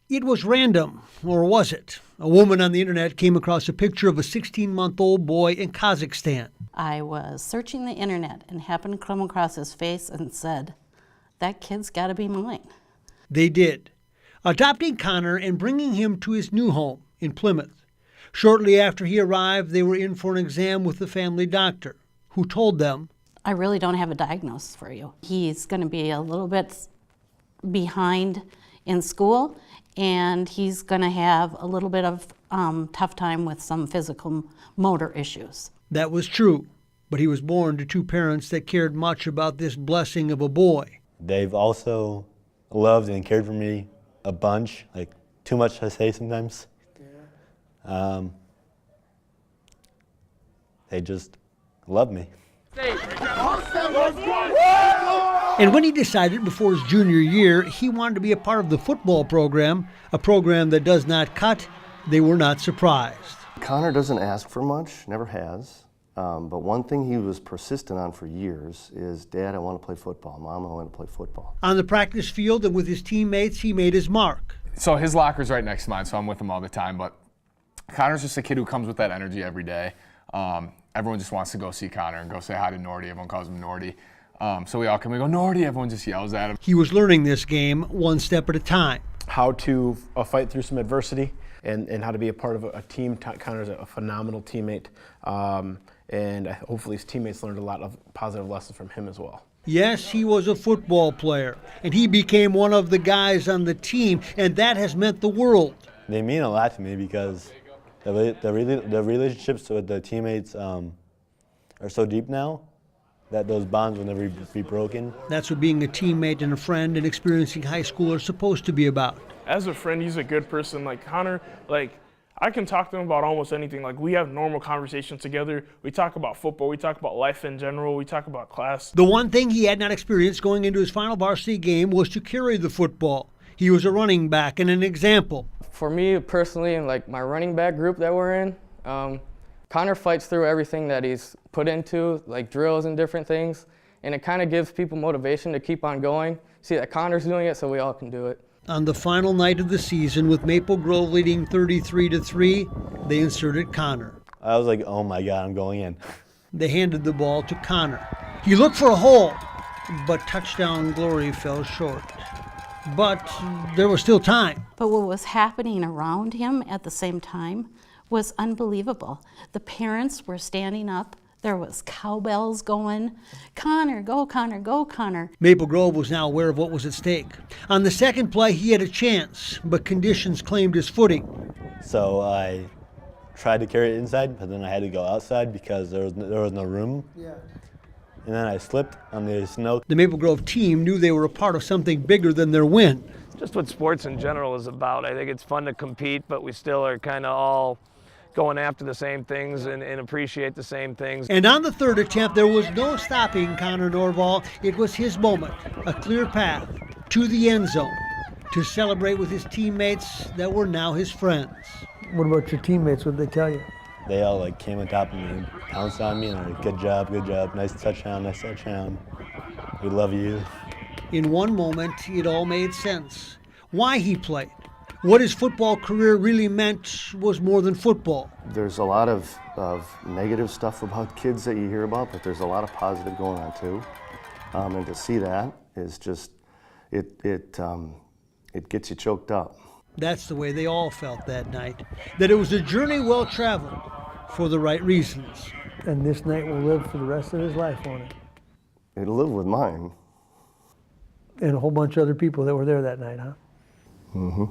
It was random, or was it? A woman on the internet came across a picture of a 16-month-old boy in Kazakhstan. I was searching the internet and happened to come across his face and said, that kid's got to be mine. They did, adopting Connor and bringing him to his new home in Plymouth. Shortly after he arrived, they were in for an exam with the family doctor, who told them, I really don't have a diagnosis for you. He's going to be a little bit behind in school, and he's going to have a little bit of tough time with some physical motor issues. That was true, but he was born to two parents that cared much about this blessing of a boy. They've also loved and cared for me a bunch, like too much to say sometimes. They just love me. And when he decided before his junior year he wanted to be a part of the football program, a program that does not cut, they were not surprised. Connor doesn't ask for much, never has. But one thing he was persistent on for years is, Dad, I want to play football. Mom, I want to play football. On the practice field and with his teammates, he made his mark. So his locker's right next to mine, so I'm with him all the time. But Connor's just a kid who comes with that energy every day. Everyone just wants to go see Connor and go say hi to Nordy. Everyone calls him Nordy. So we all come and go, Nordy. Everyone just yells at him. He was learning this game one step at a time. How to fight through some adversity and how to be a part of a team. Connor's a phenomenal teammate. And hopefully his teammates learned a lot of positive lessons from him as well. Yes, he was a football player, and he became one of the guys on the team, and that has meant the world. They mean a lot to me because the relationships with the teammates are so deep now that those bonds will never be broken. That's what being a teammate and a friend and experiencing high school are supposed to be about. As a friend, he's a good person. Like Connor, I can talk to him about almost anything. Like, we have normal conversations together. We talk about football. We talk about life in general. We talk about class. The one thing he had not experienced going into his final varsity game was to carry the football. He was a running back and an example. For me personally, and like my running back group that we're in, Connor fights through everything that he's put into, like drills and different things, and it kind of gives people motivation to keep on going. See that Connor's doing it, so we all can do it. On the final night of the season, with Maple Grove leading 33-3, they inserted Connor. I was like, oh my God, I'm going in. They handed the ball to Connor. He looked for a hole, but touchdown glory fell short. But there was still time. But what was happening around him at the same time was unbelievable. The parents were standing up. There was cowbells going. Connor, go Connor, go Connor. Maple Grove was now aware of what was at stake. On the second play, he had a chance, but conditions claimed his footing. So I tried to carry it inside, but then I had to go outside because there was no room. Yeah. And then I slipped on the snow. The Maple Grove team knew they were a part of something bigger than their win. Just what sports in general is about. I think it's fun to compete, but we still are kind of all going after the same things and appreciate the same things. And on the third attempt, there was no stopping Connor Norval. It was his moment, a clear path to the end zone to celebrate with his teammates that were now his friends. What about your teammates? What did they tell you? They all came on top of me and pounced on me and were like, good job, nice touchdown, we love you. In one moment, it all made sense. Why he played. What his football career really meant was more than football. There's a lot of negative stuff about kids that you hear about, but there's a lot of positive going on too. And to see that is just, it gets you choked up. That's the way they all felt that night, that it was a journey well traveled for the right reasons. And this night will live for the rest of his life, won't it? It'll live with mine. And a whole bunch of other people that were there that night, huh? Mm-hmm.